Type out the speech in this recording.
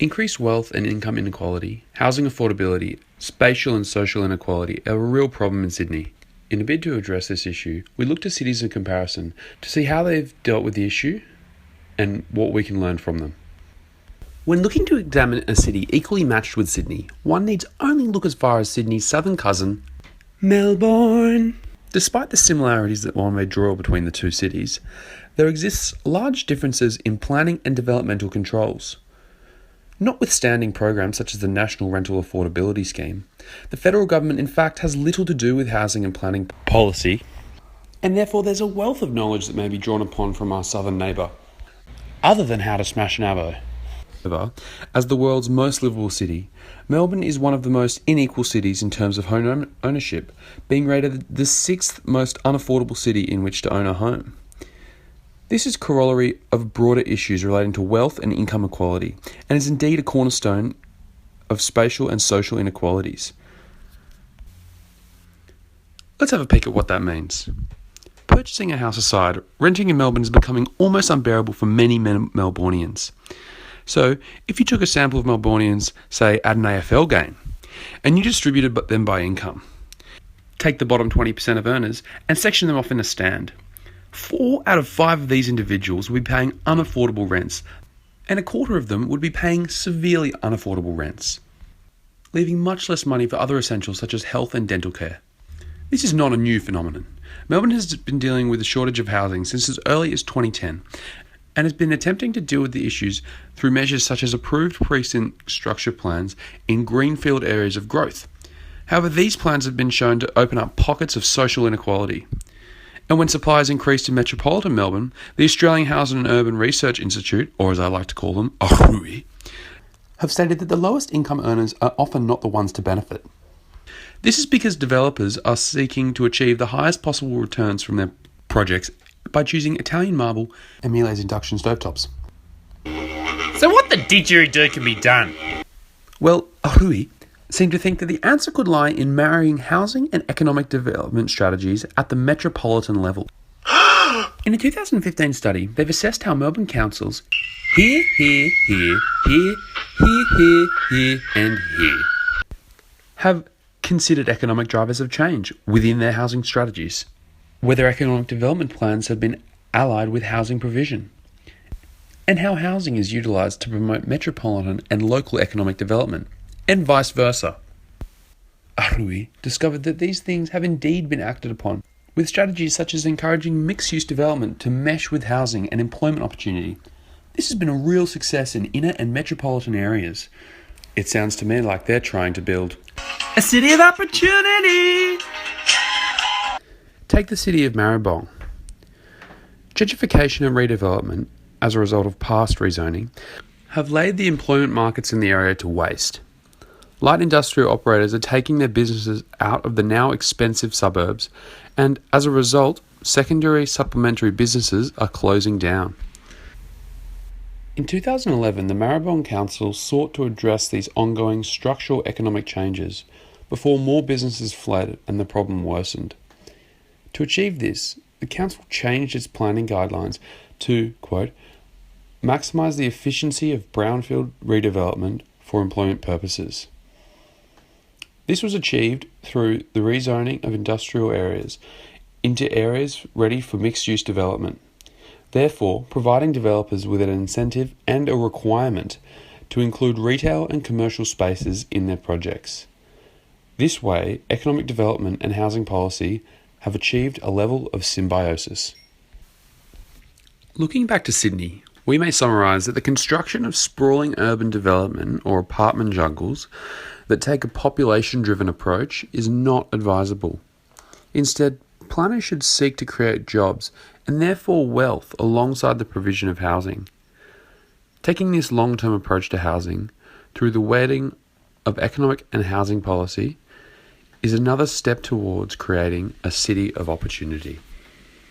Increased wealth and income inequality, housing affordability, spatial and social inequality are a real problem in Sydney. In a bid to address this issue, we looked at cities in comparison to see how they've dealt with the issue and what we can learn from them. When looking to examine a city equally matched with Sydney, one needs only look as far as Sydney's southern cousin, Melbourne. Despite the similarities that one may draw between the two cities, there exists large differences in planning and developmental controls. Notwithstanding programs such as the National Rental Affordability Scheme, the federal government in fact has little to do with housing and planning policy, and therefore there's a wealth of knowledge that may be drawn upon from our southern neighbour, other than how to smash an avo. As the world's most livable city, Melbourne is one of the most unequal cities in terms of home ownership, being rated the 6th most unaffordable city in which to own a home. This is corollary of broader issues relating to wealth and income equality, and is indeed a cornerstone of spatial and social inequalities. Let's have a peek at what that means. Purchasing a house aside, renting in Melbourne is becoming almost unbearable for many Melbournians. So, if you took a sample of Melbournians, say at an AFL game, and you distributed them by income, take the bottom 20% of earners and section them off in a stand, 4 out of 5 of these individuals would be paying unaffordable rents, and a quarter of them would be paying severely unaffordable rents, leaving much less money for other essentials such as health and dental care. This is not a new phenomenon. Melbourne has been dealing with a shortage of housing since as early as 2010, and has been attempting to deal with the issues through measures such as approved precinct structure plans in greenfield areas of growth. However, these plans have been shown to open up pockets of social inequality. And when supply has increased in metropolitan Melbourne, the Australian Housing and Urban Research Institute, or as I like to call them, Rooyen, have stated that the lowest income earners are often not the ones to benefit. This is because developers are seeking to achieve the highest possible returns from their projects by choosing Italian marble and Miele's induction stovetops. So what the didgeridoo can be done? Well, Rooyen seemed to think that the answer could lie in marrying housing and economic development strategies at the metropolitan level. In a 2015 study, they've assessed how Melbourne councils here, and here have considered economic drivers of change within their housing strategies, whether economic development plans have been allied with housing provision, and how housing is utilised to promote metropolitan and local economic development, and vice versa. Rooyen discovered that these things have indeed been acted upon, with strategies such as encouraging mixed-use development to mesh with housing and employment opportunity. This has been a real success in inner and metropolitan areas. It sounds to me like they're trying to build a city of opportunity! Take the city of Maribyrnong. Gentrification and redevelopment, as a result of past rezoning, have laid the employment markets in the area to waste. Light industrial operators are taking their businesses out of the now expensive suburbs, and as a result, secondary supplementary businesses are closing down. In 2011, the Maribyrnong Council sought to address these ongoing structural economic changes before more businesses fled and the problem worsened. To achieve this, the council changed its planning guidelines to, quote, maximise the efficiency of brownfield redevelopment for employment purposes. This was achieved through the rezoning of industrial areas into areas ready for mixed-use development, therefore providing developers with an incentive and a requirement to include retail and commercial spaces in their projects. This way, economic development and housing policy have achieved a level of symbiosis. Looking back to Sydney, we may summarise that the construction of sprawling urban development or apartment jungles that take a population-driven approach is not advisable. Instead, planners should seek to create jobs and therefore wealth alongside the provision of housing. Taking this long-term approach to housing through the wedding of economic and housing policy is another step towards creating a city of opportunity.